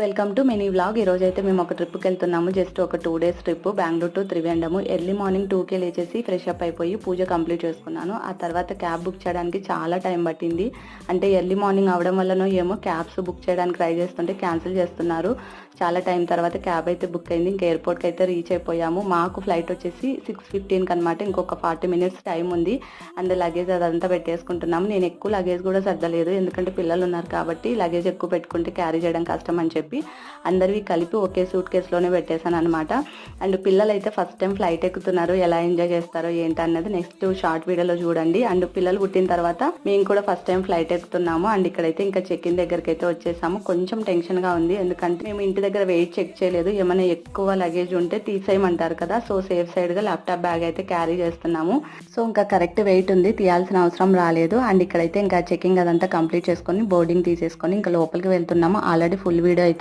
Welcome to mini vlog. ఈరోజు అయితే మేము ఒక ట్రిప్కి వెళ్తున్నాము. జస్ట్ ఒక 2 days trip, Bengaluru to Trivandrum. Early morning 2కే లేచేసి ఫ్రెష్ అప్ అయిపోయి పూజ కంప్లీట్ చేసుకున్నాను. ఆ తర్వాత క్యాబ్ బుక్ చేయడానికి చాలా టైం పట్టింది. అంటే ఎర్లీ మార్నింగ్ అవడం వల్లనో ఏమో క్యాబ్స్ బుక్ చేయడానికి ట్రై చేస్తుంటే క్యాన్సిల్ చేస్తున్నారు. చాలా టైం తర్వాత క్యాబ్ అయితే బుక్ అయింది. ఇంకా ఎయిర్పోర్ట్కి అయితే రీచ్ అయిపోయాము. మాకు ఫ్లైట్ వచ్చేసి 6:15 అనమాట. ఇంకొక 40 minutes టైం ఉంది. అండ్ లగేజ్ అదంతా పెట్టేసుకుంటున్నాము. నేను ఎక్కువ లగేజ్ కూడా సర్దలేదు, ఎందుకంటే పిల్లలు ఉన్నారు కాబట్టి లగేజ్ ఎక్కువ పెట్టుకుంటే క్యారీ చేయడం కష్టం అని చెప్పి అందరివి కలిపి ఒకే సూట్ కేసులోనే పెట్టేశాను అనమాట. అండ్ పిల్లలు అయితే ఫస్ట్ టైం ఫ్లైట్ ఎక్కుతున్నారు. ఎలా ఎంజాయ్ చేస్తారో ఏంటి అన్నది నెక్స్ట్ షార్ట్ వీడియోలో చూడండి. అండ్ పిల్లలు పుట్టిన తర్వాత మేము కూడా ఫస్ట్ టైం ఫ్లైట్ ఎక్కుతున్నాము. అండ్ ఇక్కడైతే ఇంకా చెక్ ఇన్ దగ్గరికి అయితే వచ్చేసాము. కొంచెం టెన్షన్ గా ఉంది, ఎందుకంటే మేము ఇంటి దగ్గర వెయిట్ చెక్ చేయలేదు. ఏమైనా ఎక్కువ లగేజ్ ఉంటే తీసేయమంటారు కదా, సో సేఫ్ సైడ్ గా ల్యాప్టాప్ బ్యాగ్ అయితే క్యారీ చేస్తున్నాము. సో ఇంకా కరెక్ట్ వెయిట్ ఉంది, తీయాల్సిన అవసరం రాలేదు. అండ్ ఇక్కడైతే ఇంకా చెకింగ్ అదంతా కంప్లీట్ చేసుకొని బోర్డింగ్ తీసేసుకొని ఇంకా లోపలికి వెళ్తున్నాము. ఆల్రెడీ ఫుల్ వీడియో అయితే